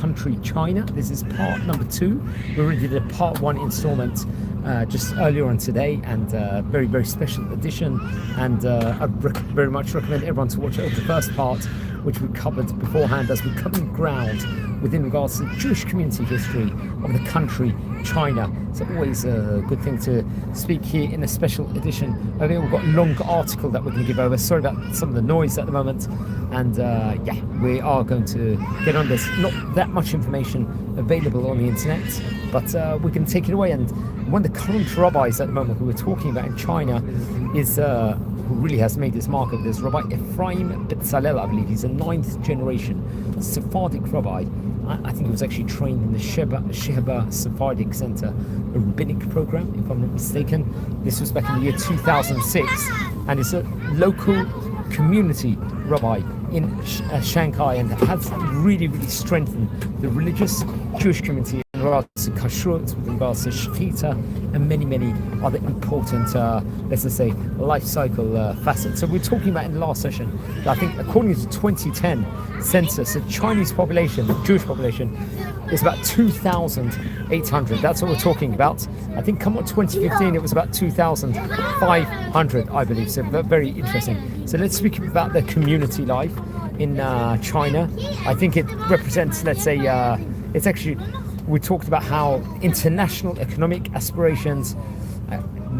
country China. This is part number 2. We already did a part 1 installment just earlier on today, and very, very special edition. And I very much recommend everyone to watch over the first part, which we covered beforehand, as we're covering ground within regards to the Jewish community history of the country China. It's always a good thing to speak here in a special edition. Over here we've got a long article that we're going to give over. Sorry about some of the noise at the moment. And yeah, we are going to get on this. Not that much information available on the internet, but we're going to take it away. And one of the current rabbis at the moment who we're talking about in China is who really has made his mark of this, Rabbi Ephraim Betzalel, I believe. He's a 9th generation Sephardic rabbi. I think he was actually trained in the Sheba Sephardic Center, a rabbinic program, if I'm not mistaken. This was back in the year 2006, and it's a local community rabbi in Shanghai, and has really, really strengthened the religious Jewish community in regards to kashrut, with regards to shechita, and many, many other important, let's just say, life cycle facets. So we're talking about in the last session that I think according to the 2010 census, the Chinese population, the Jewish population, is about 2,800. That's what we're talking about. I think come on 2015 it was about 2,500, I believe. So very interesting. So let's speak about the community life in China. I think it represents, let's say, it's actually, we talked about how international economic aspirations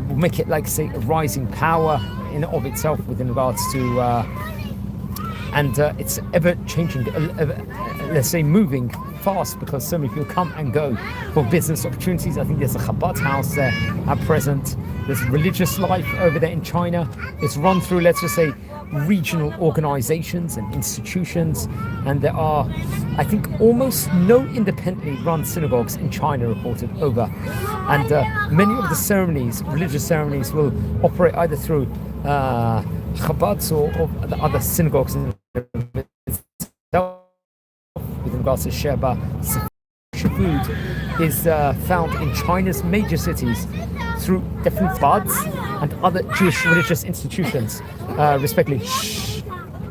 will make it, like, say, a rising power in and of itself within regards to and it's ever changing, let's say, moving fast, because so many people come and go for business opportunities. I think there's a Chabad house there at present. There's religious life over there in China. It's run through, let's just say, regional organizations and institutions, and there are, I think, almost no independently run synagogues in China reported over. And many of the ceremonies, religious ceremonies, will operate either through Chabads or the other synagogues in with regards to Sheba. Food is found in China's major cities through different Chabads and other Jewish religious institutions, respectively.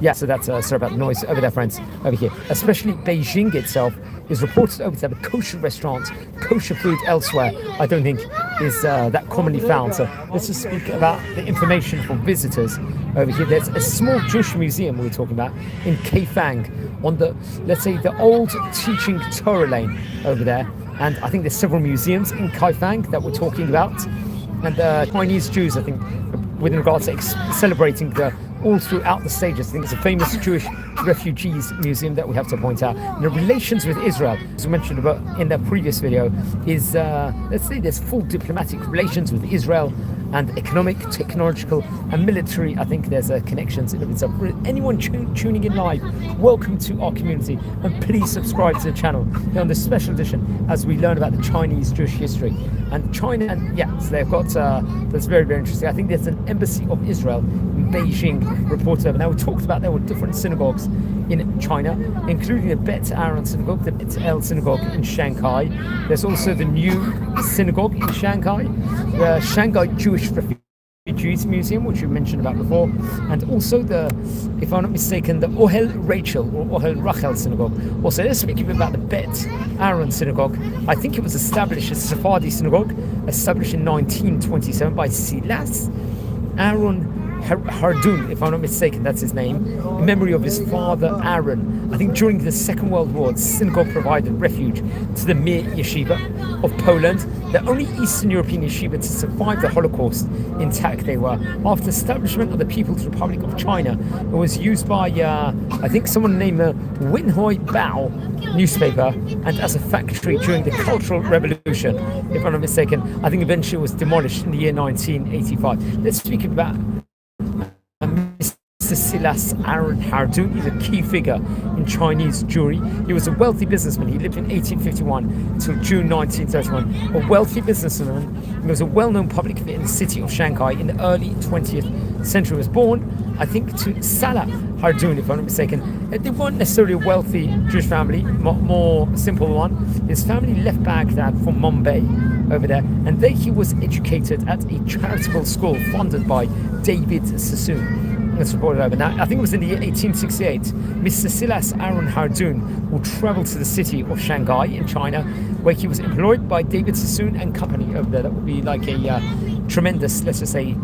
Yeah, so that's sorry about the noise over there, friends, over here. Especially Beijing itself is reported over to have a kosher restaurant. Kosher food elsewhere, I don't think, is that commonly found. So let's just speak about the information for visitors over here. There's a small Jewish museum we're talking about in Kaifang, on the, let's say, the old teaching Torah lane over there. And I think there's several museums in Kaifang that we're talking about. And Chinese Jews, I think, with regards to celebrating the all throughout the stages. I think it's a famous Jewish refugees museum that we have to point out. And the relations with Israel, as we mentioned about in the previous video, is, let's say, there's full diplomatic relations with Israel, and economic, technological, and military. I think there's connections in of itself. For anyone tuning in live, welcome to our community, and please subscribe to the channel here on this special edition as we learn about the Chinese Jewish history and China. And yeah, so they've got that's very, very interesting. I think there's an embassy of Israel in Beijing reported over. Now, we talked about there were different synagogues in China, including the Bet Aaron synagogue, the Bet El synagogue in Shanghai. There's also the new synagogue in Shanghai, the Shanghai Jewish Refugees Museum, which we mentioned about before, and also the, if I'm not mistaken, the Ohel Rachel or Ohel Rachel synagogue. Also, let's speak about the Bet Aaron synagogue. I think it was established as a Sephardi synagogue, established in 1927 by Silas Aaron Hardun, if I'm not mistaken, that's his name, in memory of his father Aaron. I think during the Second World War, the synagogue provided refuge to the Mir Yeshiva of Poland, the only Eastern European yeshiva to survive the Holocaust intact they were. After establishment of the People's Republic of China, it was used by, I think, someone named Winhoi Bao newspaper, and as a factory during the Cultural Revolution, if I'm not mistaken. I think eventually it was demolished in the year 1985. Let's speak about Mr. Silas Aaron Hardun. He's a key figure in Chinese Jewry. He was a wealthy businessman. He lived in 1851 until June 1931. A wealthy businessman. He was a well-known public figure in the city of Shanghai in the early 20th century. He was born, I think, to Salah Hardun, if I'm not mistaken. They weren't necessarily a wealthy Jewish family, more simple one. His family left Baghdad for Mumbai over there, and there he was educated at a charitable school funded by David Sassoon. Let's report it over. Now, I think it was in the year 1868, Mr. Silas Aaron Hardoon will travel to the city of Shanghai in China, where he was employed by David Sassoon and Company over there. That would be like a tremendous, let's just say,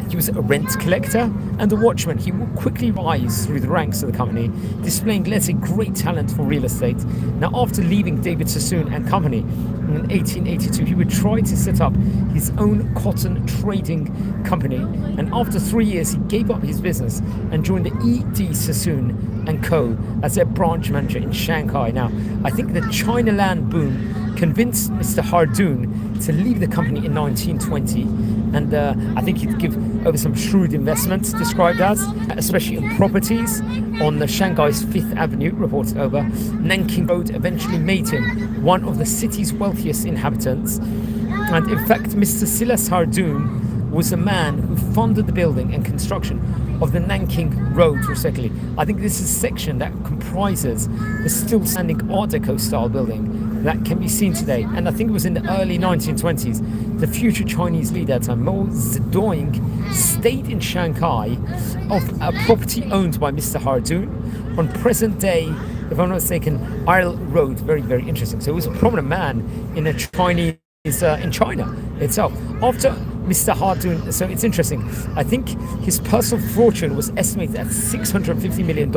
he was a rent collector and a watchman. He would quickly rise through the ranks of the company, displaying, let's say, great talent for real estate. Now, after leaving David Sassoon and Company in 1882, he would try to set up his own cotton trading company. And after 3 years, he gave up his business and joined the E.D. Sassoon and Co. as their branch manager in Shanghai. Now, I think the Chinaland boom convinced Mr. Hardoon to leave the company in 1920, and I think he'd give over some shrewd investments, described as, especially in properties on the Shanghai's 5th Avenue, reported over. Nanking Road eventually made him one of the city's wealthiest inhabitants, and in fact, Mr. Silas Hardoon was a man who funded the building and construction of the Nanking Road, respectively. I think this is a section that comprises the still standing Art Deco style building that can be seen today. And I think it was in the early 1920s, the future Chinese leader at the time, Mao Zedong, stayed in Shanghai of a property owned by Mr. Hardoon on present day, if I'm not mistaken, Isle Road. Very, very interesting. So he was a prominent man in a Chinese, in China itself. After Mr. Hardoon, so it's interesting. I think his personal fortune was estimated at $650 million,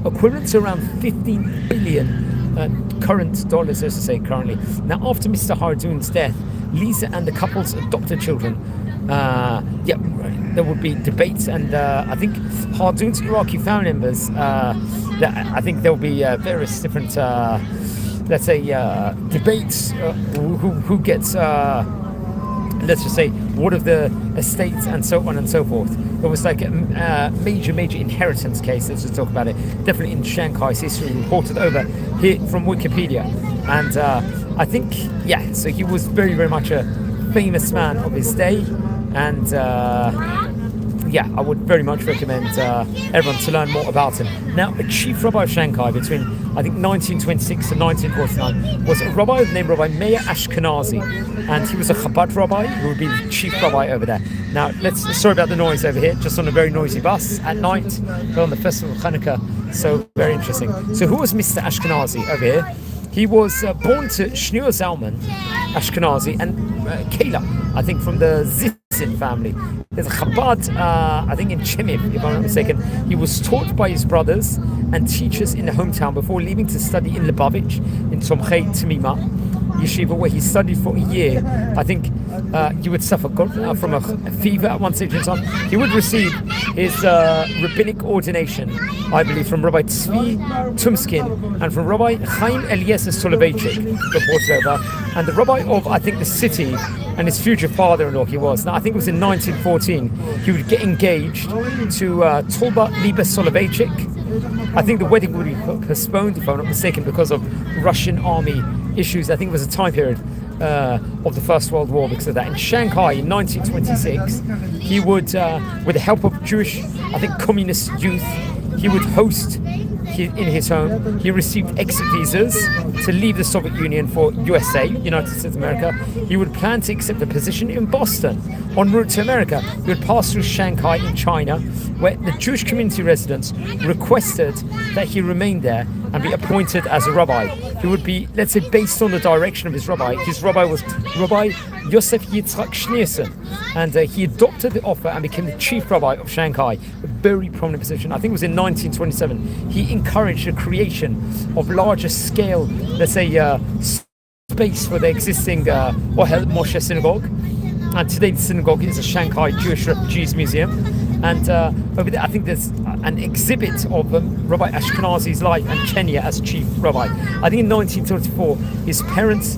equivalent to around 15 billion current dollars, as to say, currently. Now, after Mr. Hardoon's death, Lisa and the couple's adopted children, there would be debates, and I think Hardoon's Iraqi family members, I think there will be various different, let's say, debates, who gets, let's just say, what of the estates and so on and so forth. It was like a major inheritance case. Let's just talk about it. Definitely in Shanghai's history, reported over here from Wikipedia. And I think, so he was very, very much a famous man of his day. And I would very much recommend everyone to learn more about him. Now, a chief rabbi of Shanghai between, I think, 1926 and 1949 was a rabbi named Rabbi Meir Ashkenazi, and he was a Chabad rabbi who would be the chief rabbi over there. Now, sorry about the noise over here, just on a very noisy bus at night, on the festival of Hanukkah, so very interesting. So who was Mr. Ashkenazi over here? He was born to Shneur Zalman Ashkenazi and Kayla, I think, from the Zitzin family. There's a Chabad, I think, in Chemiv, if I'm not mistaken. He was taught by his brothers and teachers in the hometown before leaving to study in Lubavitch, in Tomchei Temimah Yeshiva, where he studied for a year. I think he would suffer from a fever at one stage in time. He would receive his rabbinic ordination, I believe, from Rabbi Tzvi Tumskin and from Rabbi Chaim Eliezer Soloveitchik, reported over, and the rabbi of, I think, the city, and his future father-in-law he was. Now, I think it was in 1914, he would get engaged to Tolba Liba Soloveitchik. I think the wedding would be postponed, if I'm not mistaken, because of Russian army issues. I think it was a time period of the First World War because of that. In Shanghai in 1926, he would, with the help of Jewish, I think, communist youth, he would host in his home. He received exit visas to leave the Soviet Union for USA, United States of America. He would plan to accept a position in Boston en route to America. He would pass through Shanghai in China, where the Jewish community residents requested that he remain there and be appointed as a rabbi. He would be, let's say, based on the direction of his rabbi. His rabbi was Rabbi Yosef Yitzhak Schneerson, and he adopted the offer and became the chief rabbi of Shanghai, a very prominent position. I think it was in 1927. He encouraged the creation of larger scale, let's say, space for the existing Ohel Moshe synagogue. And today the synagogue is a Shanghai Jewish Refugees Museum. And over there, I think there's an exhibit of Rabbi Ashkenazi's life and tenure as chief rabbi. I think in 1934, his parents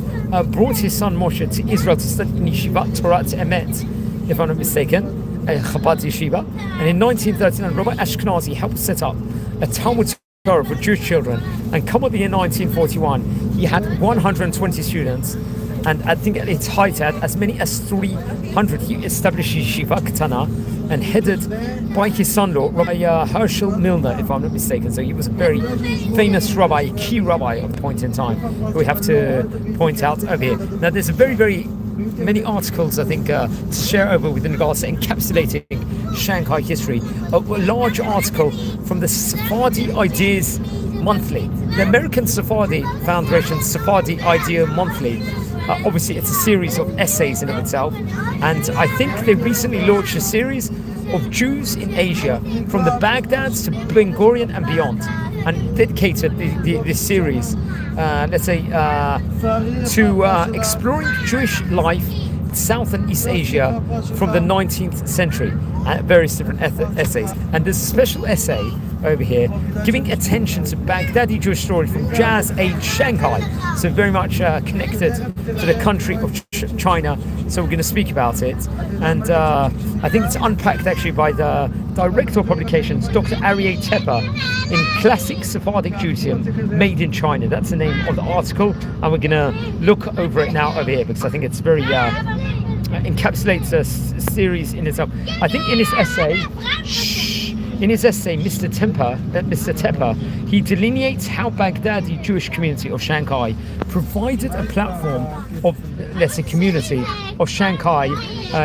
brought his son Moshe to Israel to study in Yeshivat Torah Emet, if I'm not mistaken, a Chabad yeshiva. And in 1939, Rabbi Ashkenazi helped set up a Talmud Torah for Jewish children. And come up the year 1941, he had 120 students. And I think at its height had as many as 300. He established Yeshiva Ketana and headed by his son-in-law, Rabbi Herschel Milner, if I'm not mistaken. So he was a very famous rabbi, a key rabbi at the point in time, we have to point out over here. Now, there's a very, very many articles, I think, to share over with regards to encapsulating Shanghai history. A large article from the Sephardi Ideas Monthly, the American Sephardi Foundation Sephardi Idea Monthly. Obviously, it's a series of essays in of itself, and I think they recently launched a series of Jews in Asia, from the Baghdads to Ben Gurion and beyond, and dedicated this series, to exploring Jewish life in South and East Asia from the 19th century, various different essays. And there's a special essay over here giving attention to Baghdadi Jewish story from Jazz Age Shanghai, so very much connected to the country of China, so we're going to speak about it. And I think it's unpacked actually by the director of publications, Dr. Aryeh Tepper, in Classic Sephardic Judaism Made in China. That's the name of the article, and we're going to look over it now over here, because I think it's very encapsulates a series in itself. I think in his essay, Mr. Tepper, he delineates how Baghdadi Jewish community of Shanghai provided a platform of, let's say, community of Shanghai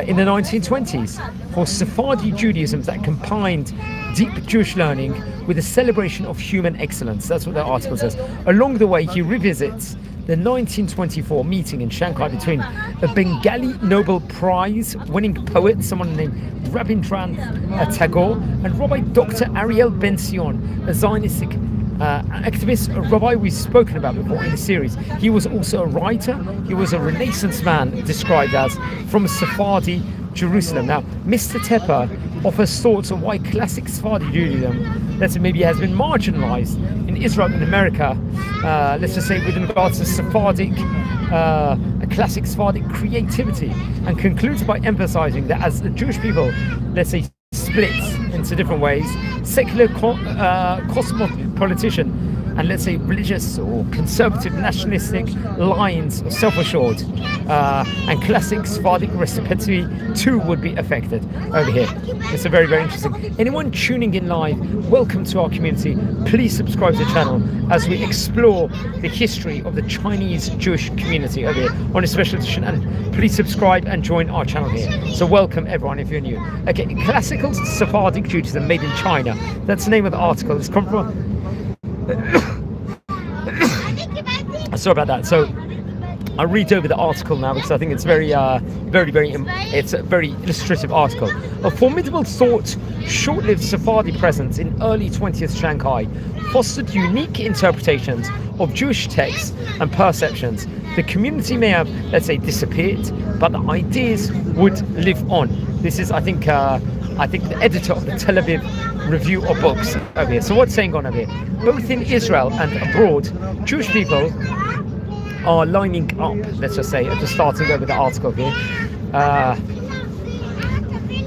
in the 1920s for Sephardi Judaism that combined deep Jewish learning with a celebration of human excellence. That's what the article says. Along the way, he revisits the 1924 meeting in Shanghai between a Bengali Nobel Prize winning poet, someone named Rabindranath Tagore, and Rabbi Dr. Ariel Ben-Sion, a Zionistic activist, a rabbi we've spoken about before in the series. He was also a writer. He was a Renaissance man, described as from Sephardi Jerusalem. Now, Mr. Tepper offers thoughts on why classic Sephardi Judaism, let's say, maybe has been marginalized in Israel and America, let's just say with regards to Sephardic, a classic Sephardic creativity, and concludes by emphasizing that as the Jewish people, let's say, splits into different ways, secular cosmopolitan and, let's say, religious or conservative nationalistic lines of self-assured and classic Sephardic reciprocity too would be affected over here. It's a very, very interesting. Anyone tuning in live, welcome to our community. Please subscribe to the channel as we explore the history of the Chinese Jewish community over here on a special edition, and please subscribe and join our channel here. So welcome everyone if you're new. Okay, classical Sephardic Judaism made in China. That's the name of the article. It's come from sorry about that. So I'll read over the article now, because I think it's it's a very illustrative article. A formidable thought, short-lived Sephardi presence in early 20th Shanghai fostered unique interpretations of Jewish texts and perceptions. The community may have, let's say, disappeared, but the ideas would live on. This is, I think the editor of the Tel Aviv Review of Books over here. So what's saying on over here? Both in Israel and abroad, Jewish people are lining up, let's just say, just starting over the article here.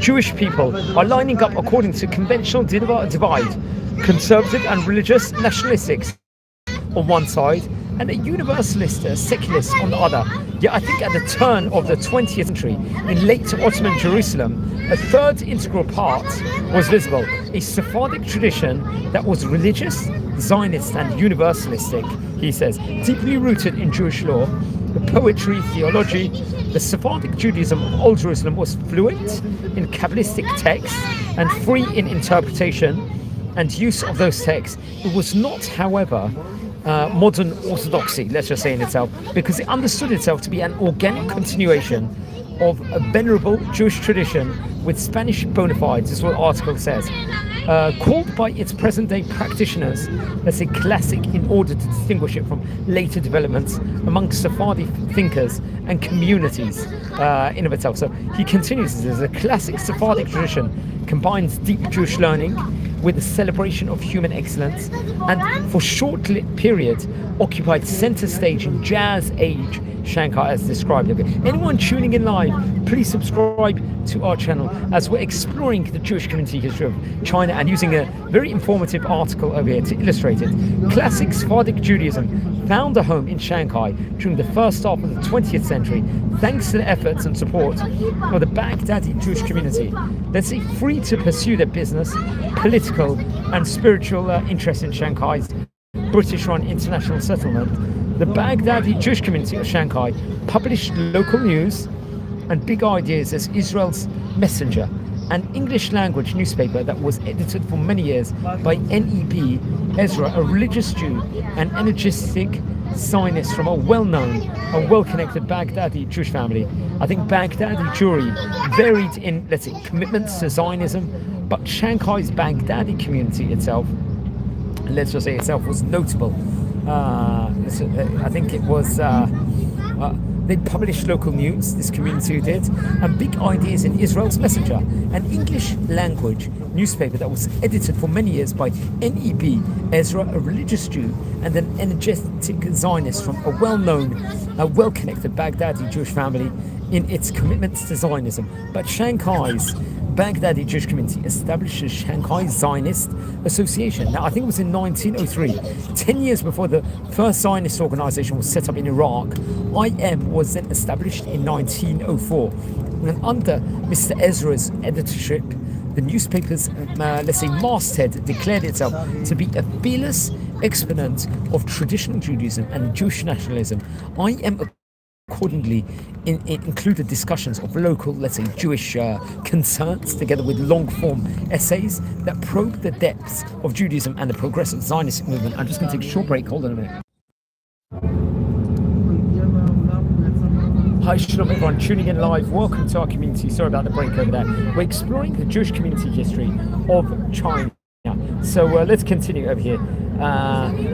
Jewish people are lining up according to conventional divide, conservative and religious nationalistics on one side, and a universalist secularist on the other. Yet I think at the turn of the 20th century, in late Ottoman Jerusalem, a third integral part was visible, a Sephardic tradition that was religious, Zionist and universalistic, he says, deeply rooted in Jewish law, the poetry, theology. The Sephardic Judaism of Old Jerusalem was fluent in Kabbalistic texts and free in interpretation and use of those texts. It was not, however, modern orthodoxy, let's just say, in itself, because it understood itself to be an organic continuation of a venerable Jewish tradition with Spanish bona fides, is what the article says. Called by its present-day practitioners, let's say, classic, in order to distinguish it from later developments amongst Sephardi thinkers and communities in of itself. So he continues, as a classic Sephardic tradition combines deep Jewish learning with the celebration of human excellence, and for short-lived period occupied center stage in Jazz Age Shanghai, as described. Anyone tuning in live, please subscribe to our channel as we're exploring the Jewish community history of China and using a very informative article over here to illustrate it. Classic Sephardic Judaism found a home in Shanghai during the first half of the 20th century, thanks to the efforts and support of the Baghdadi Jewish community. Let's say, free to pursue their business, political and spiritual interests in Shanghai's British-run international settlement. The Baghdadi Jewish community of Shanghai published local news and big ideas as Israel's messenger, an English language newspaper that was edited for many years by N.E.B. Ezra, a religious Jew and energetic Zionist from a well-known and well-connected Baghdadi Jewish family. I think Baghdadi Jewry varied in, let's say, commitments to Zionism, but Shanghai's Baghdadi community itself, let's just say itself, was notable. I think it was, they published local news, this community did, and big ideas in Israel's Messenger, an English language newspaper that was edited for many years by N.E.B. Ezra, a religious Jew and an energetic Zionist from a well-known, well-connected Baghdadi Jewish family in its commitments to Zionism. But Shanghai's Baghdadi Jewish community established the Shanghai Zionist Association. Now, I think it was in 1903, 10 years before the first Zionist organization was set up in Iraq. IM was then established in 1904. And under Mr. Ezra's editorship, the newspaper's, let's say, masthead declared itself to be a fearless exponent of traditional Judaism and Jewish nationalism. IM accordingly included discussions of local, let's say, Jewish concerns, together with long-form essays that probe the depths of Judaism and the progressive Zionist movement. I'm just going to take a short break. Hold on a minute. Hi, shalom everyone, tuning in live. Welcome to our community. Sorry about the break over there. We're exploring the Jewish community history of China. So let's continue over here.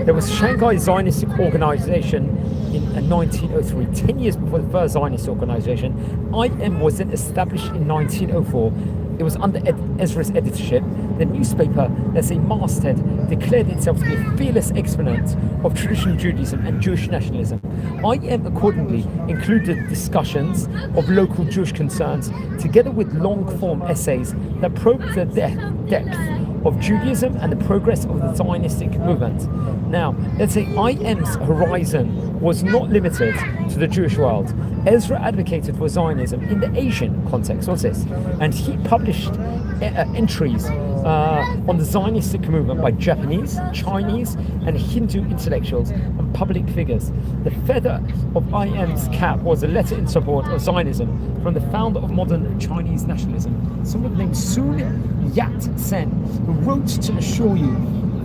There was Shanghai Zionistic Organization in 1903, 10 years before the first Zionist organization. IM was then established in 1904. It was under Ezra's editorship. The newspaper, let's say, masthead, declared itself to be a fearless exponent of traditional Judaism and Jewish nationalism. IM accordingly included discussions of local Jewish concerns, together with long-form essays that probed the depth of Judaism and the progress of the Zionistic movement. Now, let's say IM's horizon was not limited to the Jewish world. Ezra advocated for Zionism in the Asian context, what's this? And he published entries on the Zionistic movement by Japanese, Chinese, and Hindu intellectuals and public figures. The feather of IM's cap was a letter in support of Zionism from the founder of modern Chinese nationalism, someone named Sun Yat-sen, who wrote to assure you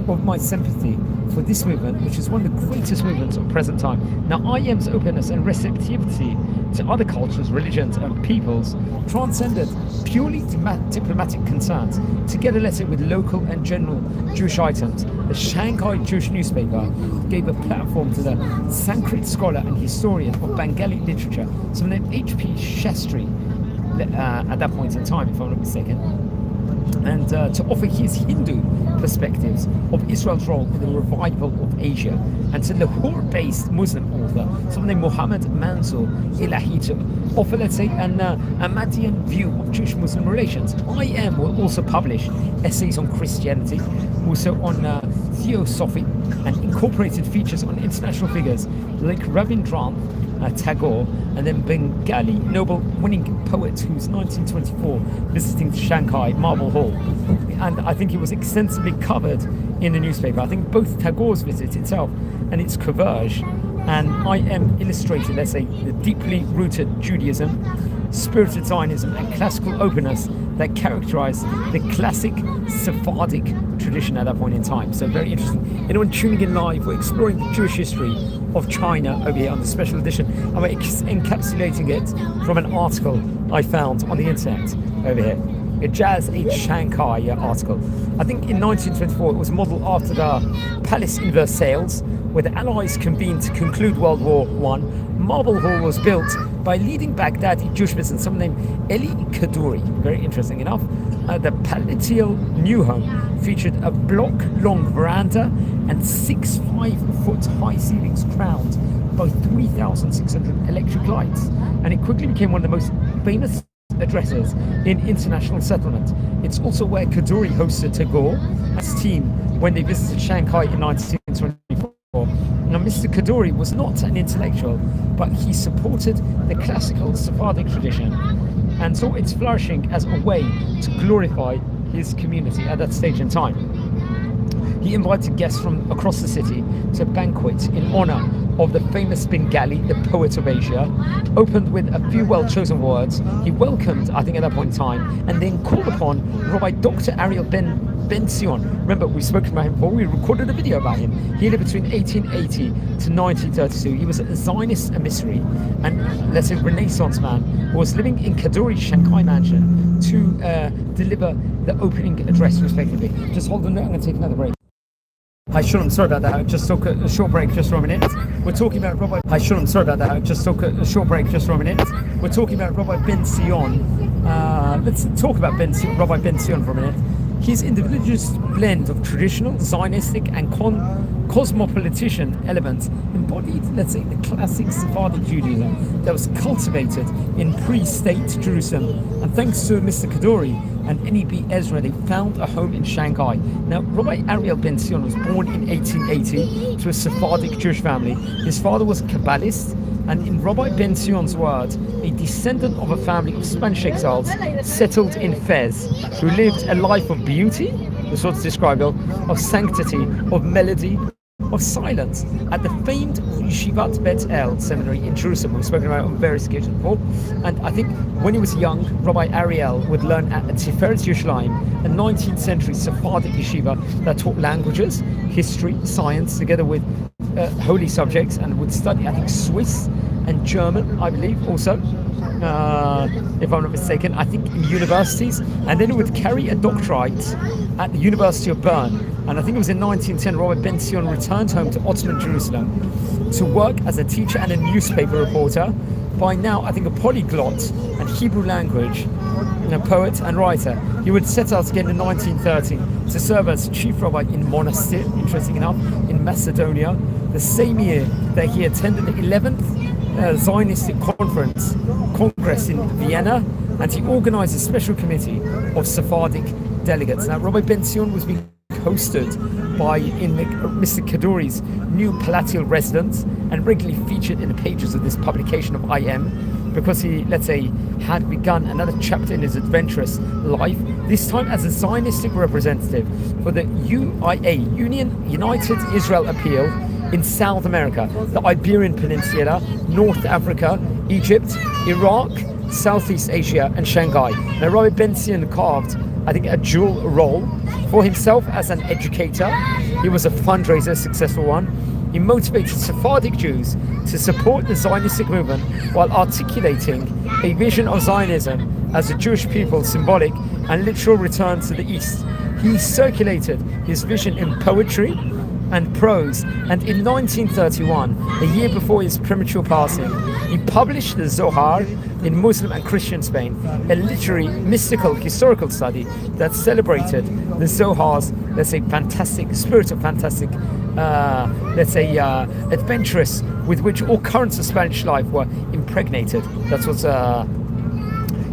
of my sympathy for this movement, which is one of the greatest movements of present time. Now, IM's openness and receptivity to other cultures, religions, and peoples transcended purely diplomatic concerns. Together, let's say, with local and general Jewish items, the Shanghai Jewish newspaper gave a platform to the Sanskrit scholar and historian of Bengali literature, someone named H.P. Shastri, at that point in time, if I'm not mistaken, and to offer his Hindu perspectives of Israel's role in the revival of Asia, and to Lahore-based Muslim author, someone named Muhammad Mansour Ilahi, to offer, let's say, an Ahmadiyyan view of Jewish-Muslim relations. IM will also publish essays on Christianity, also on theosophy, and incorporated features on international figures like Rabindranath Tagore, and then Bengali Nobel-winning poet who's 1924 visiting Shanghai Marble Hall. And I think it was extensively covered in the newspaper. I think both Tagore's visit itself and its coverage and IM illustrated, let's say, the deeply rooted Judaism, spirited Zionism, and classical openness that characterized the classic Sephardic tradition at that point in time. So very interesting. Anyone tuning in live, we're exploring the Jewish history of China over here on the special edition, and we're encapsulating it from an article I found on the internet over here. A Jazz H. Shanghai article. I think in 1924 it was modelled after the Palace in Versailles, where the Allies convened to conclude World War I. Marble Hall was built by leading Baghdadi Jewish businessman, someone named Eli Kaduri. Very interesting enough. The palatial new home featured a block-long veranda and 6 5-foot high ceilings crowned by 3,600 electric lights. And it quickly became one of the most famous addresses in international settlement. It's also where Kaduri hosted Tagore and his team when they visited Shanghai in 1924. Now, Mr. Kaduri was not an intellectual, but he supported the classical Sephardic tradition and saw its flourishing as a way to glorify his community at that stage in time. He invited guests from across the city to a banquet in honor of the famous Bengali, the poet of Asia, opened with a few well-chosen words. He welcomed, I think at that point in time, and then called upon Rabbi Dr. Ariel Ben Sion. Remember, we've spoken about him before. We recorded a video about him. He lived between 1880 to 1932. He was a Zionist emissary and, let's say, Renaissance man who was living in Kadoorie Shanghai mansion to deliver the opening address, respectively. Just hold on, I'm going to take another break. Hi Shalom, sorry about that. I just took a short break just for a minute. We're talking about Rabbi. Hi Shalom, sorry about that. I just took a short break just for a minute. We're talking about Rabbi Ben Sion. Let's talk about Rabbi Ben Sion for a minute. His individualist blend of traditional, Zionistic and cosmopolitan elements embodied, let's say, the classic Sephardic Judaism that was cultivated in pre-state Jerusalem. And thanks to Mr. Kadoorie and N.E.B. Ezra, they found a home in Shanghai. Now, Rabbi Ariel Ben Sion was born in 1880 to a Sephardic Jewish family. His father was a Kabbalist, and in Rabbi Ben Sion's words, a descendant of a family of Spanish exiles settled in Fez, who lived a life of beauty, this was described, of sanctity, of melody, of silence, at the famed Yeshivat Bet El seminary in Jerusalem. We've spoken about it on various occasions before. And I think when he was young, Rabbi Ariel would learn at Tiferet Yerushalayim, a 19th century Sephardic yeshiva that taught languages, history, science, together with holy subjects, and would study, I think, Swiss and German, I believe, also, if I'm not mistaken, I think in universities. And then he would carry a doctorate at the University of Bern. And I think it was in 1910, Rabbi Ben Sion returned home to Ottoman Jerusalem to work as a teacher and a newspaper reporter. By now, I think a polyglot and Hebrew language, a poet and writer. He would set out again in 1930 to serve as chief rabbi in Monastir, interesting enough, in Macedonia, the same year that he attended the 11th Zionistic Congress in Vienna, and he organized a special committee of Sephardic delegates. Now, Rabbi Ben Sion was being hosted in Mr. Kadourie's new palatial residence and regularly featured in the pages of this publication of IM, because he, let's say, had begun another chapter in his adventurous life, this time as a Zionistic representative for the United Israel Appeal in South America, the Iberian Peninsula, North Africa, Egypt, Iraq, Southeast Asia, and Shanghai. Now, Rabbi Ben Sion carved, I think, a dual role for himself as an educator. He was a fundraiser, successful one. He motivated Sephardic Jews to support the Zionistic movement while articulating a vision of Zionism as a Jewish people symbolic and literal return to the East. He circulated his vision in poetry and prose, and in 1931, a year before his premature passing, he published the Zohar in Muslim and Christian Spain, a literary, mystical, historical study that celebrated the Zohar's, let's say, fantastic spirit of fantastic, let's say, adventurous, with which all currents of Spanish life were impregnated. That's what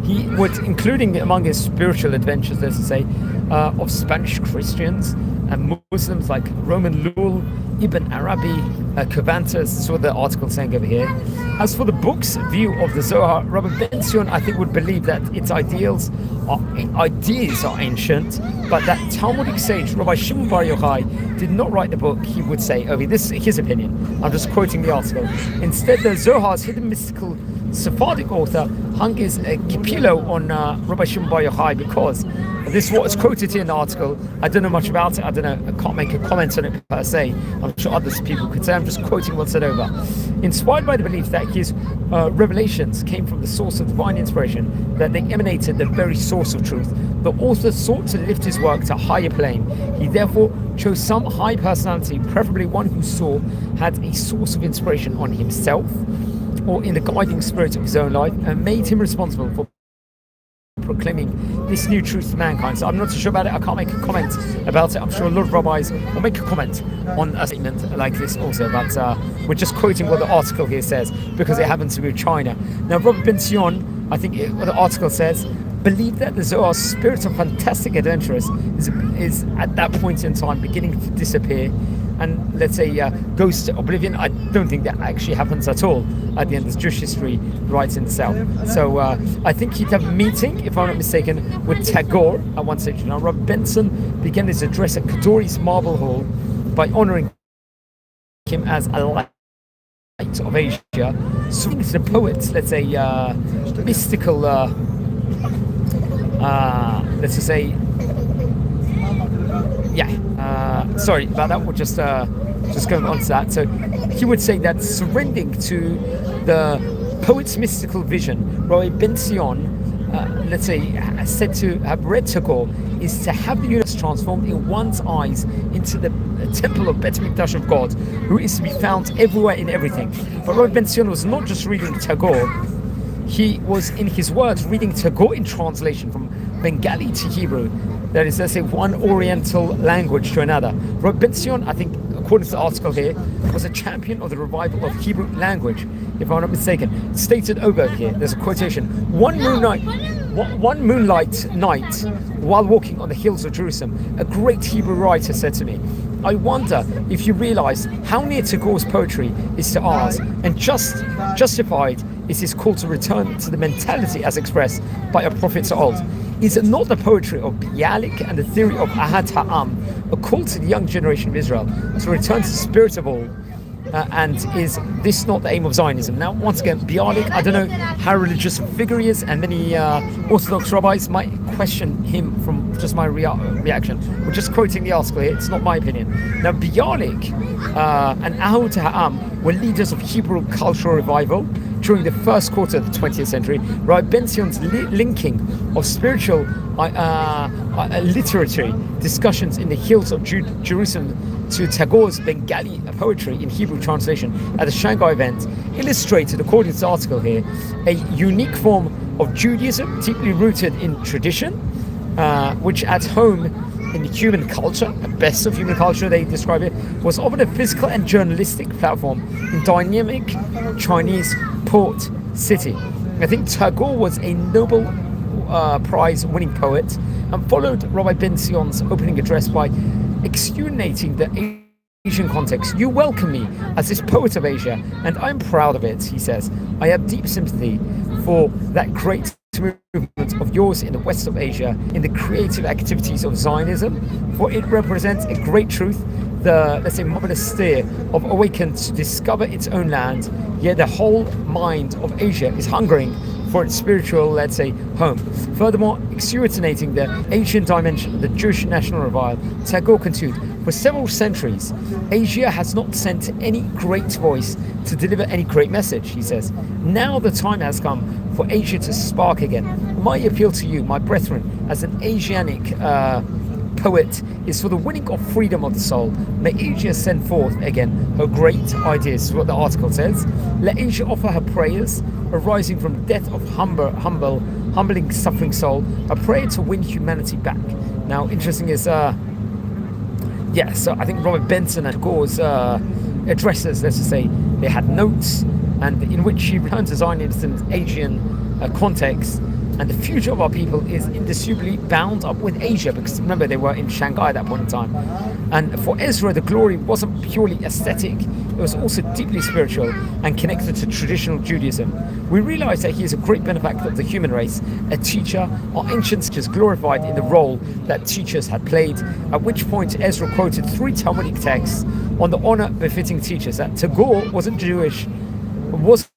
he would, including among his spiritual adventures, let's say, of Spanish Christians and Muslims like Roman Lul, Ibn Arabi, Cervantes. This is what the article saying over here. As for the book's view of the Zohar, Rabbi Ben Sion, I think, would believe that its ideas are ancient, but that Talmudic sage Rabbi Shimon Bar Yochai did not write the book, he would say. Okay, this is his opinion. I'm just quoting the article. Instead, the Zohar's hidden mystical Sephardic author hung his capillo on Rabbi Shimon Bar Yochai, because this is what is quoted here in the article. I don't know much about it. I don't know. I can't make a comment on it per se. I'm sure other people could say. I'm just quoting what's said over. Inspired by the belief that his revelations came from the source of divine inspiration, that they emanated the very source of truth, the author sought to lift his work to a higher plane. He therefore chose some high personality, preferably one who had a source of inspiration on himself or in the guiding spirit of his own life, and made him responsible for proclaiming this new truth to mankind. So I'm not so sure about it. I can't make a comment about it. I'm sure a lot of rabbis will make a comment on a statement like this also, but we're just quoting what the article here says because it happens to be China. Now, Rabbi Ben Sion, I think what the article says, believed that the Zohar's spirit of fantastic adventurers is at that point in time beginning to disappear and, let's say, goes to oblivion. I don't think that actually happens at all at the end of Jewish history right in the south. So I think he'd have a meeting, if I'm not mistaken, with Tagore at one stage. Now, Rabbi Benson began his address at Kadourie's Marble Hall by honouring him as a of Asia, swinging to the poets, let's say, mystical, let's just say, sorry about that. We'll just going on to that. So he would say that surrendering to the poet's mystical vision, Rabbi Ben Zion, let's say, said to have read Tagore, is to have the universe transformed in one's eyes into the temple of Bet Mikdash of God, who is to be found everywhere in everything. But Rabbi Ben Zion was not just reading Tagore, he was, in his words, reading Tagore in translation from Bengali to Hebrew. That is, let's say, one Oriental language to another. Rabbi Ben Zion, I think, according to the article here, was a champion of the revival of Hebrew language, if I'm not mistaken. It's stated over here, there's a quotation. One moonlight night, while walking on the hills of Jerusalem, a great Hebrew writer said to me, I wonder if you realize how near Tagore's poetry is to ours, and justified is his call to return to the mentality as expressed by our prophets of old. Is it not the poetry of Bialik and the theory of Ahad Ha'am, a call to the young generation of Israel to return to the spirit of all? And is this not the aim of Zionism? Now, once again, Bialik, I don't know how religious a figure he is, and many Orthodox rabbis might question him from just my reaction. We're just quoting the article here, it's not my opinion. Now, Bialik and Ahad Ha'am were leaders of Hebrew cultural revival during the first quarter of the 20th century. Rabbi Ben Zion's linking of spiritual literary discussions in the hills of Jerusalem to Tagore's Bengali poetry in Hebrew translation at the Shanghai event illustrated, according to the article here, a unique form of Judaism deeply rooted in tradition, which at home in the human culture, the best of human culture they describe it, was often a physical and journalistic platform in dynamic Chinese port city. I think Tagore was a Nobel Prize winning poet and followed Rabbi Ben Zion's opening address by exudating the Asian context. You welcome me as this poet of Asia, and I'm proud of it, he says. I have deep sympathy for that great movement of yours in the west of Asia, in the creative activities of Zionism, for it represents a great truth, the, let's say, marvelous steer of awakened to discover its own land, yet the whole mind of Asia is hungering for its spiritual, let's say, home. Furthermore, exudating the Asian dimension of the Jewish national revival, Tagore continued, for several centuries, Asia has not sent any great voice to deliver any great message, he says. Now the time has come for Asia to spark again. My appeal to you, my brethren, as an Asianic poet, is for the winning of freedom of the soul. May Asia send forth again her great ideas, is what the article says. Let Asia offer her prayers, arising from the death of humbling, suffering soul, a prayer to win humanity back. Now, interesting is, so I think Robert Benson and Tagore's addresses, let's just say, they had notes, and in which he returned to Zionist and Asian context. And the future of our people is indissolubly bound up with Asia, because remember, they were in Shanghai at that point in time. And for Ezra, the glory wasn't purely aesthetic, it was also deeply spiritual and connected to traditional Judaism. We realize that he is a great benefactor of the human race, a teacher. Our ancient teachers glorified in the role that teachers had played, at which point Ezra quoted 3 Talmudic texts on the honor befitting teachers. That Tagore wasn't Jewish was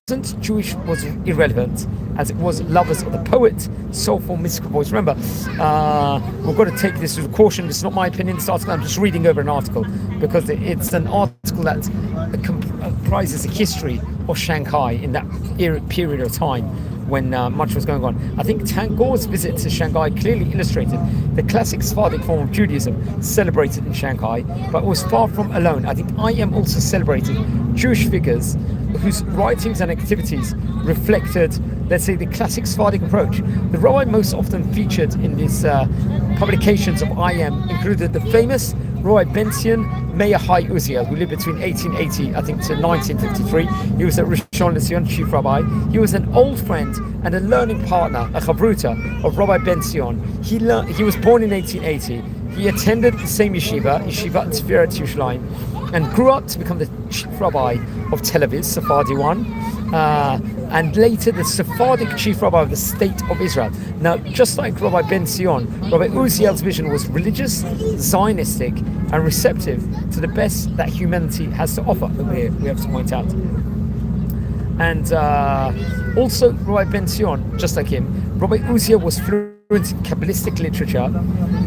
irrelevant, as it was lovers of the poet, soulful, mystical voice. Remember, we've got to take this with caution. This is not my opinion, this article. I'm just reading over an article, because it's an article that comprises the history of Shanghai in that period of time when much was going on. I think Tagore's visit to Shanghai clearly illustrated the classic Sephardic form of Judaism celebrated in Shanghai, but was far from alone. I think IM also celebrated Jewish figures whose writings and activities reflected, let's say, the classic Sephardic approach. The rabbi most often featured in these publications of IM included the famous Rabbi Ben Zion Meir Hai Uziel, who lived between 1880, I think, to 1953. He was a Rishon LeZion chief rabbi. He was an old friend and a learning partner, a chavruta of Rabbi Ben Zion. He was born in 1880. He attended the same yeshiva Tzfirat Yerushalayim, and grew up to become the chief rabbi of Tel Aviv, Sephardi one, and later the Sephardic chief rabbi of the state of Israel. Now, just like Rabbi Ben Zion, Rabbi Uziel's vision was religious, Zionistic, and receptive to the best that humanity has to offer. Over here, we have to point out. And also Rabbi Ben Zion, just like him, Rabbi Uziel was fluent in Kabbalistic literature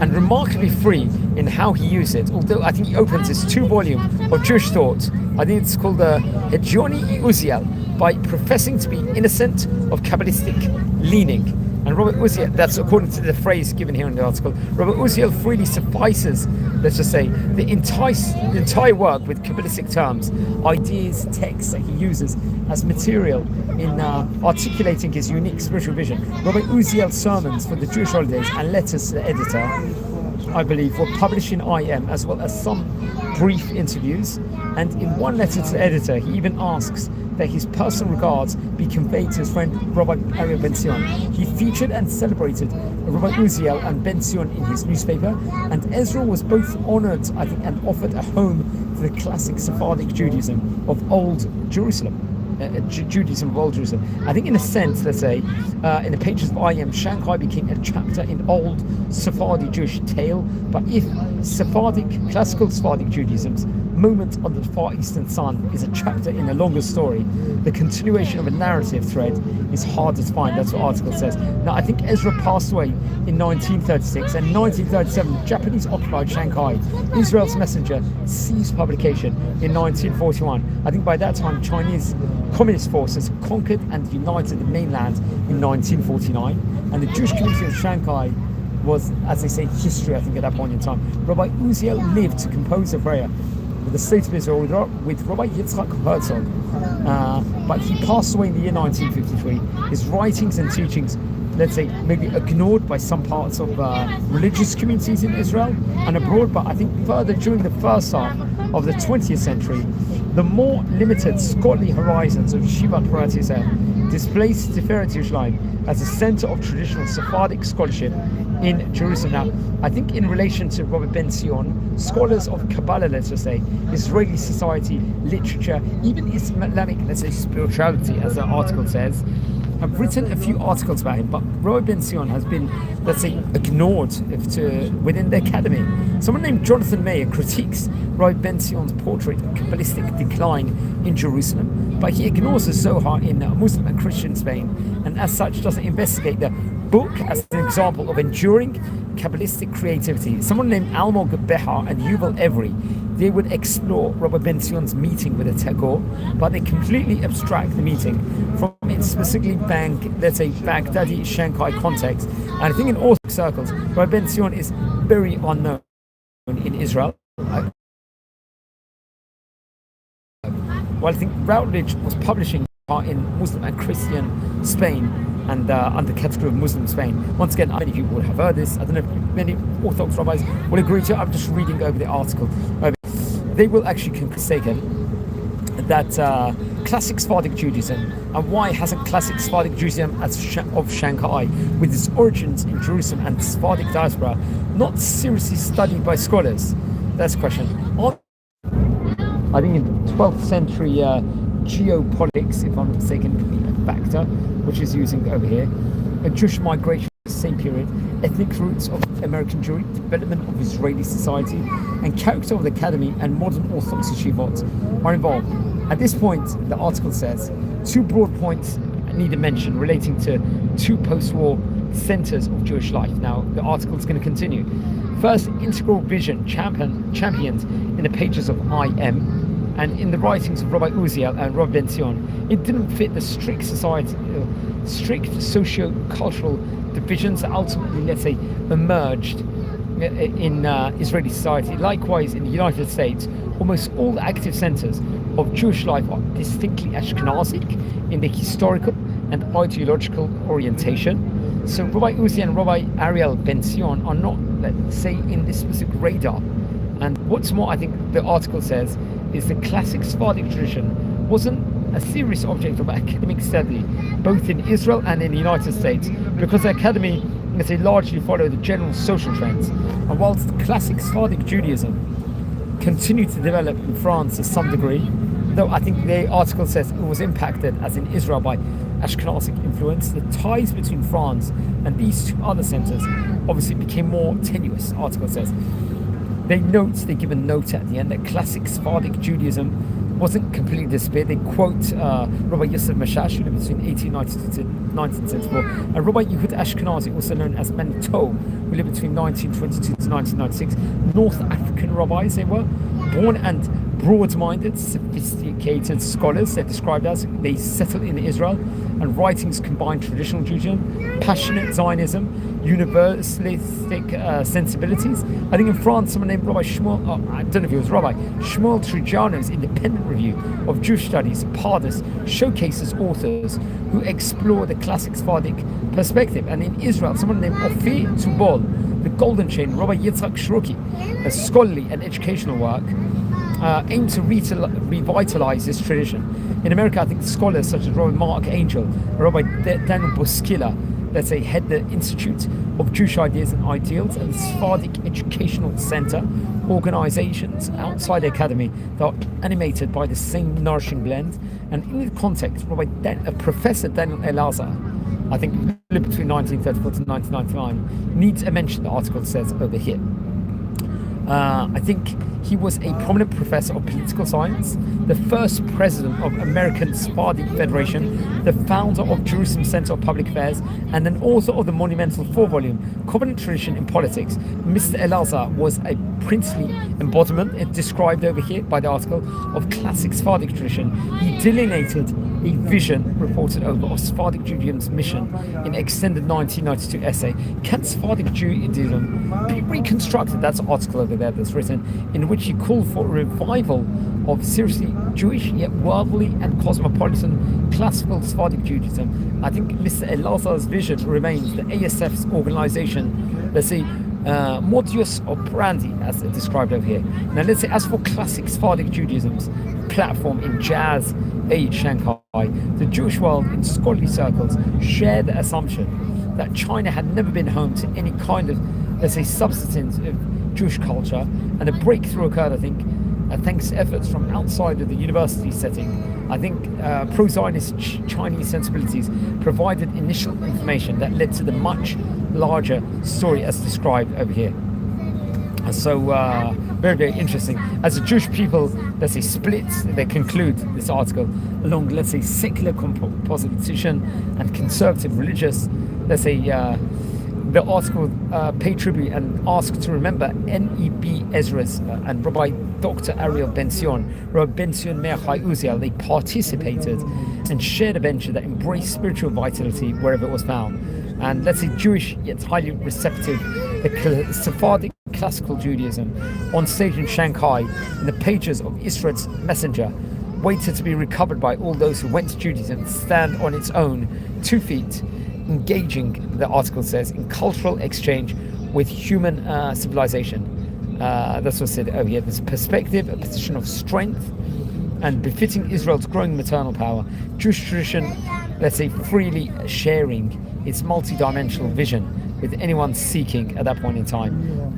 and remarkably free in how he used it. Although I think he opens his 2-volume of Jewish thought, I think it's called the Hegioni Uziel, by professing to be innocent of Kabbalistic leaning. And Rabbi Uziel, that's according to the phrase given here in the article, Rabbi Uziel freely suffices, let's just say, the entire work with Kabbalistic terms, ideas, texts that he uses as material in articulating his unique spiritual vision. Rabbi Uziel's sermons for the Jewish holidays and letters to the editor, I believe, were published in IM, as well as some brief interviews. And in one letter to the editor, he even asks that his personal regards be conveyed to his friend Rabbi Ariel Ben Zion. He featured and celebrated Rabbi Uziel and Ben Zion in his newspaper, and Ezra was both honored, I think, and offered a home for the classic Sephardic Judaism of Old Jerusalem. Judaism of Old Jerusalem. I think in a sense, let's say, in the pages of IM, Shanghai became a chapter in old Sephardi Jewish tale, but if classical Sephardic Judaism's moment under the Far Eastern Sun is a chapter in a longer story, the continuation of a narrative thread is harder to find. That's what the article says. Now, I think Ezra passed away in 1936, and in 1937, Japanese occupied Shanghai. Israel's messenger ceased publication in 1941. I think by that time, Chinese communist forces conquered and united the mainland in 1949, and the Jewish community of Shanghai was, as they say, history, I think, at that point in time. Rabbi Uziel lived to compose a prayer with the state of Israel with Rabbi Yitzchak Herzog, but he passed away in the year 1953. His writings and teachings, let's say, maybe ignored by some parts of religious communities in Israel and abroad, but I think further during the first half of the 20th century, the more limited scholarly horizons of Yeshivat Porat Yosef displaced Tiferet Yerushalayim as a center of traditional Sephardic scholarship in Jerusalem. Now, I think in relation to Robert Ben Zion, scholars of Kabbalah, let's just say, Israeli society, literature, even Islamic, let's say, spirituality, as the article says, have written a few articles about him, but Robert Ben Zion has been, let's say, ignored within the academy. Someone named Jonathan Mayer critiques Robert Ben Zion's portrait of Kabbalistic decline in Jerusalem, but he ignores the Zohar in Muslim and Christian Spain, and as such doesn't investigate the book as an example of enduring Kabbalistic creativity. Someone named Almog Behar and Yuval Evry, they would explore Robert Ben Zion's meeting with a Tagore, but they completely abstract the meeting from its specifically Baghdadi Shanghai context. And I think in Orthodox circles, Robert Ben Zion is very unknown in Israel. While I think Routledge was publishing in Muslim and Christian Spain and under the category of Muslim Spain. Once again, many people would have heard this. I don't know if many Orthodox rabbis will agree to it. I'm just reading over the article. They will actually mistaken that classic Sephardic Judaism, and why hasn't classic Sephardic Judaism of Shanghai, with its origins in Jerusalem and Sephardic diaspora, not seriously studied by scholars? That's the question. I think in the 12th century geopolitics, if I'm not mistaken, could be a factor, which is using over here. A Jewish migration in the same period, ethnic roots of American Jewry, development of Israeli society, and character of the academy and modern Orthodox yeshivot are involved. At this point, the article says, two broad points need a mention relating to two post-war centers of Jewish life. Now, the article is going to continue. First, integral vision championed in the pages of IM, and in the writings of Rabbi Uziel and Rabbi Ben Zion, it didn't fit the strict socio-cultural divisions that ultimately, let's say, emerged in Israeli society. Likewise, in the United States, almost all the active centers of Jewish life are distinctly Ashkenazic in their historical and ideological orientation. So Rabbi Uziel and Rabbi Ariel Ben Zion are not, let's say, in this specific radar. And what's more, I think the article says, is the classic Sephardic tradition wasn't a serious object of academic study, both in Israel and in the United States, because the academy, let's say, largely followed the general social trends. And whilst the classic Sephardic Judaism continued to develop in France to some degree, though I think the article says it was impacted, as in Israel, by Ashkenazic influence, the ties between France and these two other centers obviously became more tenuous, the article says. They give a note at the end that classic Sephardic Judaism wasn't completely disappeared. They quote Rabbi Yosef Meshash, who lived between 1892 to 1974, and Rabbi Yehud Ashkenazi, also known as Manito, who lived between 1922 to 1996. North African rabbis they were, born and broad-minded, sophisticated scholars. They're described as they settled in Israel, and writings combined traditional Judaism, passionate Zionism, universalistic sensibilities. I think in France, someone named Rabbi Shmuel, I don't know if he was Rabbi, Shmuel Trujano's independent review of Jewish studies, Pardes, showcases authors who explore the classic Sephardic perspective. And in Israel, someone named Ophir Tubol, The Golden Chain, Rabbi Yitzhak Shroki, a scholarly and educational work, aim to revitalize this tradition. In America, I think scholars such as Rabbi Mark Angel, Rabbi Daniel Boskila, let's say, head the Institute of Jewish Ideas and Ideals and the Sephardic Educational Center, organizations outside the academy that are animated by the same nourishing blend. And in the context, Professor Daniel Elazar, I think lived between 1934 to 1999, needs a mention, the article says over here. I think he was a prominent professor of political science, the first president of American Sephardic Federation, the founder of Jerusalem Center of Public Affairs, and an author of the monumental 4-volume Covenant Tradition in Politics. Mr. Elazar was a princely embodiment, described over here by the article, of classic Sephardic tradition. He delineated a vision, reported over, of Sephardic Judaism's mission in extended 1992 essay, Can Sephardic Judaism be reconstructed? That's an article over there that's written, in which he called for a revival of seriously Jewish yet worldly and cosmopolitan classical Sephardic Judaism. I think Mr. Elazar's vision remains the ASF's organization, let's say, modus operandi, as described over here. Now, let's say, as for classic Sephardic Judaism's platform in Jazz Age Shanghai, the Jewish world in scholarly circles share the assumption that China had never been home to any kind of, let's say, substance of Jewish culture, and a breakthrough occurred, I think, thanks to efforts from outside of the university setting. I think pro-Zionist Chinese sensibilities provided initial information that led to the much larger story as described over here. So very, very interesting. As the Jewish people, let's say, split, they conclude this article along, let's say, secular composition and conservative religious, let's say, the article paid tribute and asked to remember N.E.B. Ezra's and Rabbi Dr. Ariel Ben-Sion, Rabbi Ben-Sion Meir Chai Uziel. They participated and shared a venture that embraced spiritual vitality wherever it was found. And let's say Jewish yet highly receptive, the Sephardic classical Judaism on stage in Shanghai in the pages of Israel's Messenger waited to be recovered by all those who went to Judaism to stand on its own 2 feet, engaging, the article says, in cultural exchange with human civilization. That's what's said over here. This perspective, a position of strength and befitting Israel's growing maternal power. Jewish tradition, let's say, freely sharing its multi-dimensional vision with anyone seeking at that point in time.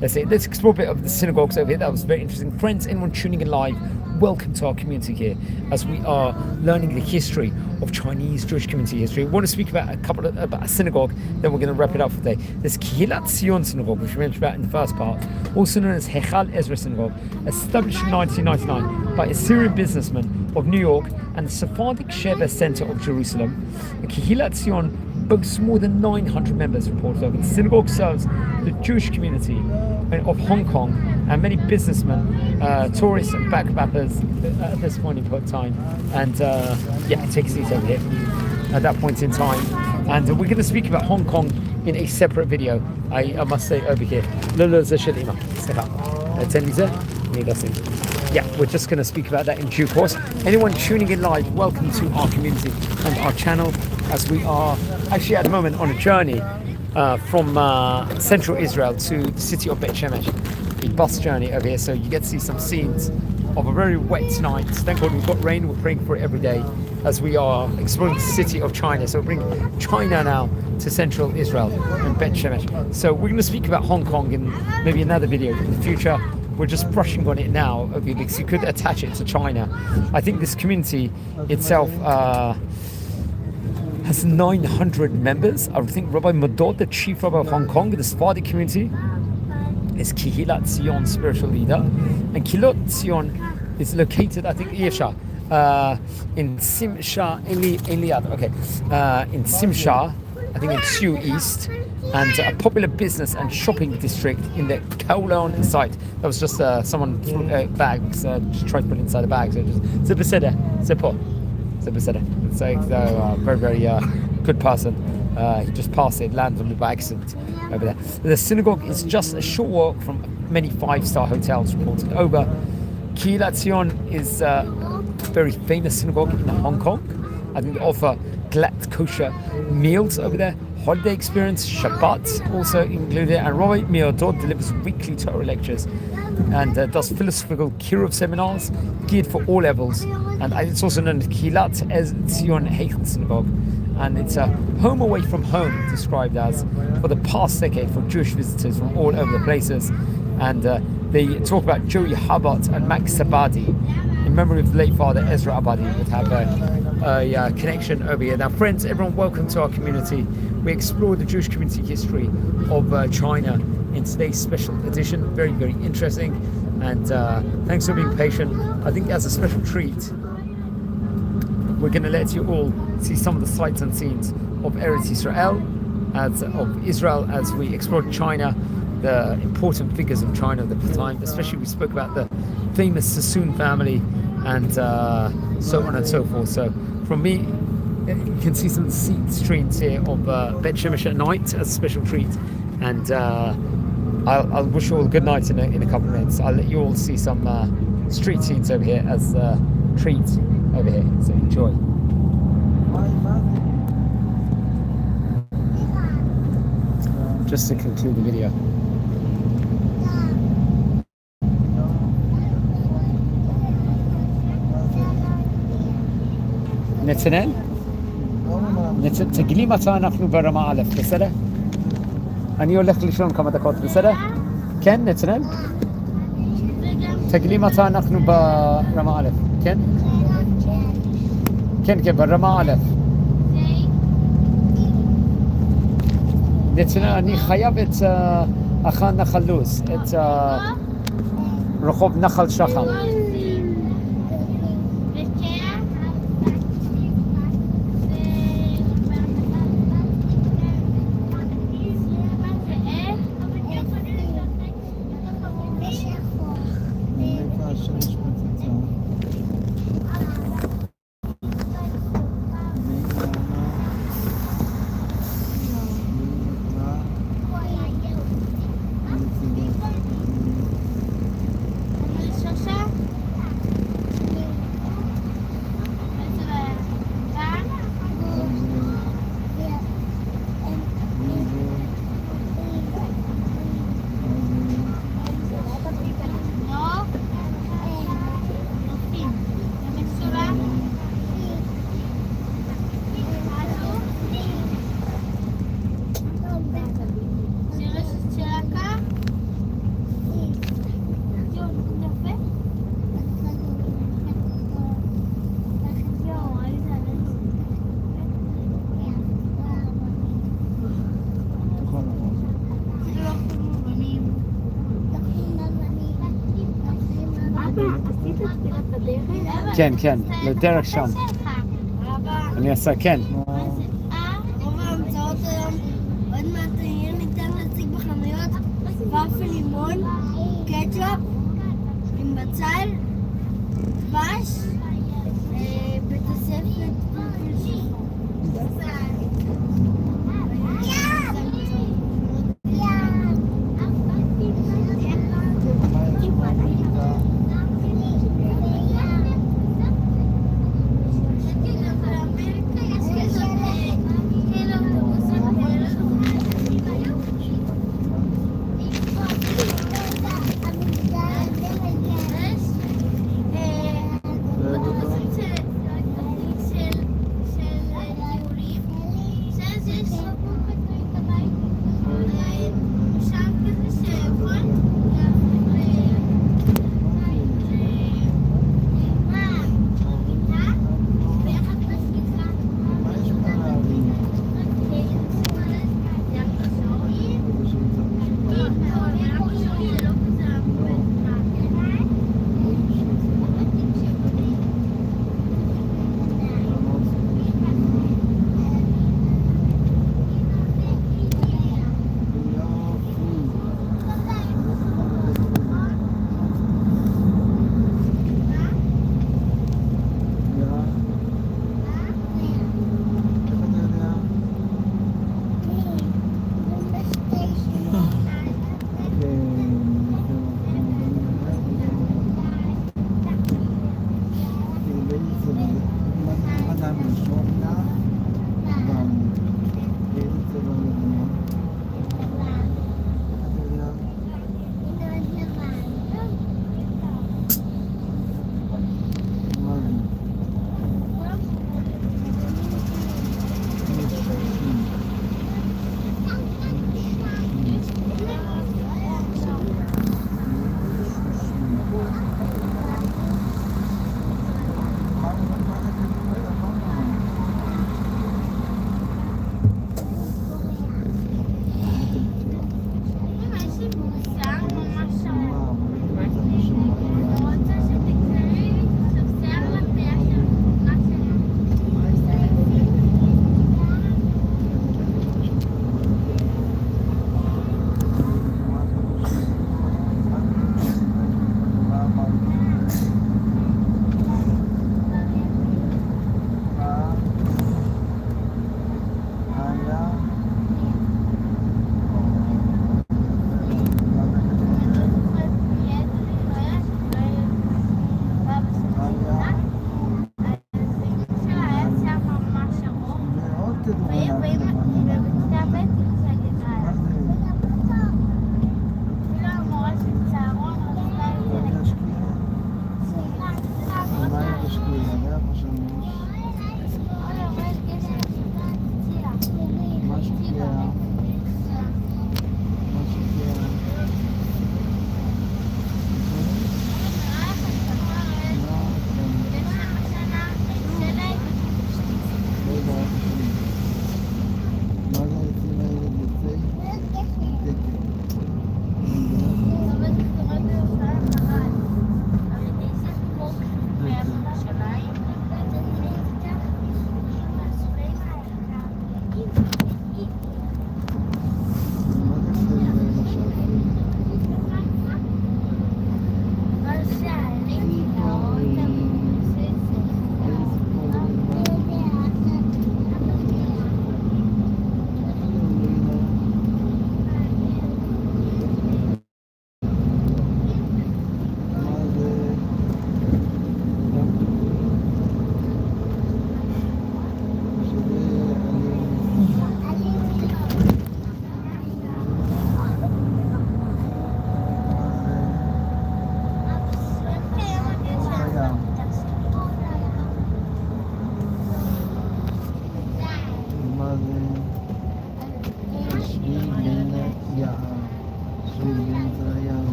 Let's explore a bit of the synagogues over here. That was very interesting. Friends, anyone tuning in live, welcome to our community here as we are learning the history of Chinese Jewish community history. We want to speak about about a synagogue, then we're going to wrap it up for today. There's Kehillat Zion Synagogue, which we mentioned about in the first part, also known as Hechal Ezra Synagogue, established in 1999 by a Syrian businessman of New York and the Sephardic Sheva Center of Jerusalem. The Kehillat Zion boasts more than 900 members, reported over. The synagogue serves the Jewish community of Hong Kong and many businessmen, tourists and backpackers at this point in time. And take a seat over here at that point in time. And we're going to speak about Hong Kong in a separate video, I must say, over here. Yeah, we're just going to speak about that in due course. Anyone tuning in live, welcome to our community and our channel, as we are actually at the moment on a journey from central Israel to the city of Bet Shemesh, a bus journey over here. So you get to see some scenes of a very wet night. Thank God we've got rain. We're praying for it every day as we are exploring the city of China. So we're bringing China now to central Israel and Bet Shemesh. So we're going to speak about Hong Kong in maybe another video in the future. We're just brushing on it now, because you could attach it to China. I think this community itself has 900 members. I think Rabbi Madod, the chief rabbi of Hong Kong, the Sephardic community, is Kehillat Zion spiritual leader. And Kehillat Zion is located, I think, in Simsha, in Simsha, I think in Sioux East, and a popular business and shopping district in the Kowloon site. That was just someone threw bags, just tried to put it inside a bag. So it's a beseder, it's like very, very good person. He just passed it, landed on me by accident over there. The synagogue is just a short walk from many 5-star hotels reported over. Kehillat Zion is a very famous synagogue in Hong Kong. I think they offer glatt kosher meals over there. Holiday experience, Shabbat also included, and Roy Miodod delivers weekly Torah lectures and does philosophical Kiruv seminars geared for all levels. And it's also known as Kehillat Zion Heichel Synagogue, and it's a home away from home, described as, for the past decade for Jewish visitors from all over the places. And they talk about Joey Habat and Max Sabadi in memory of the late father Ezra Abadi, that have a connection over here. Now, friends, everyone, welcome to our community. We explore the Jewish community history of China in today's special edition. Very, very interesting. And thanks for being patient. I think as a special treat, we're going to let you all see some of the sights and scenes of Eretz Israel, of Israel, as we explored China, the important figures of China at the time. Especially we spoke about the famous Sassoon family and so on and so forth. So from me, you can see some seat streams here of Bet Shemesh at night as a special treat. And I'll wish you all a good night in a couple of minutes. I'll let you all see some street scenes over here as treats over here. So enjoy. Just to conclude the video. נתנאל? תגידי מתי אנחנו ברמה א', בסדר? אני הולך לישון כמה דקות, בסדר? כן, נתנאל? תגידי מתי אנחנו ברמה א', כן? כן, ברמה א'. נתנאל, אני חייב את אחן נחל לוז, את רחוב נחל שחם. כן, כן, לדרך שם. אני אעשה, כן. רוב ההמצאות היום, עוד מעט יהיה ניתן להציג בחנויות ופל לימון, קטשופ, עם בצל, דבש, בתוספת פלפל שחור. של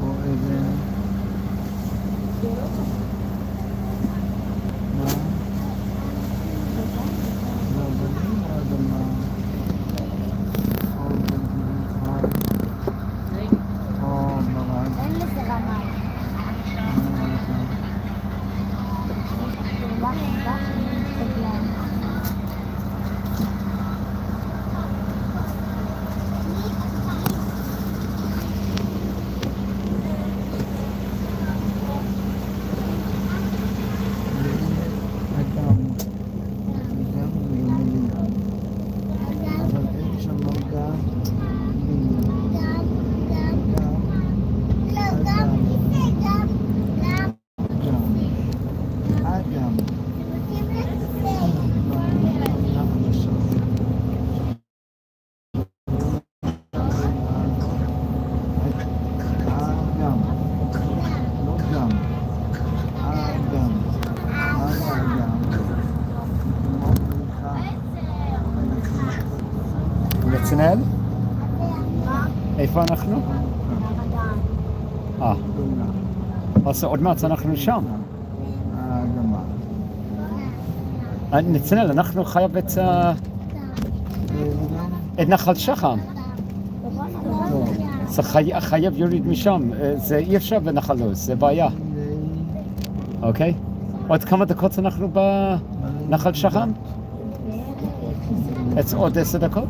או אבן. מה? זה אבנים או אדמה? או בגבול חי? או ברד? אין לזה רמה. נתנאל? איפה אנחנו? אז עוד מעט אנחנו שם. האדמה. נתנאל, אנחנו חייב את נחל שחם. זה חייב יוריד משם, זה אי אפשר בנחל עוז, זה בעיה. אוקיי? עוד כמה דקות אנחנו בנחל שחם? עוד 10 דקות?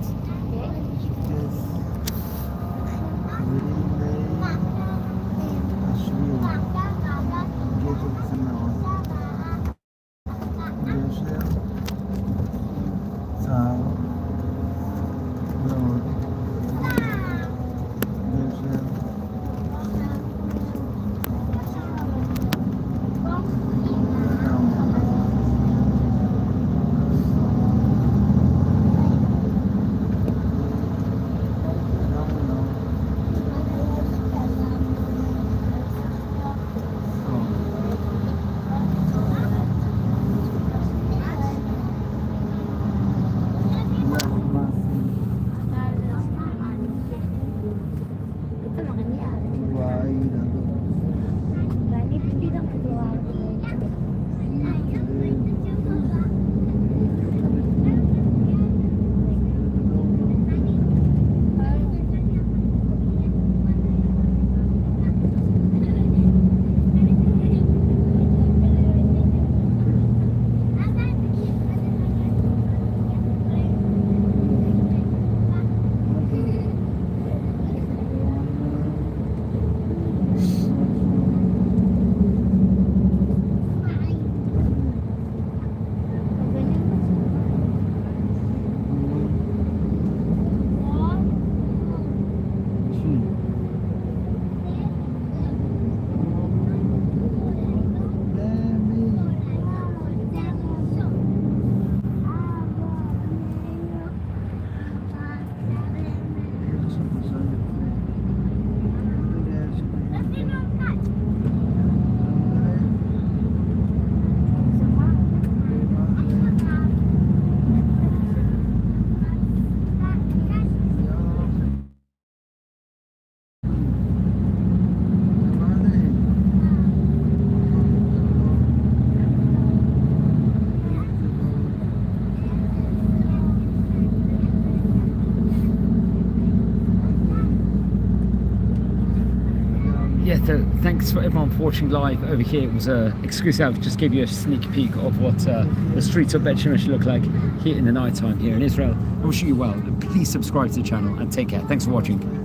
Yeah, so thanks for everyone for watching live over here. It was exclusive. Just gave you a sneak peek of what the streets of Bet Shemesh look like here in the night time here in Israel. I wish you well. Please subscribe to the channel and take care. Thanks for watching.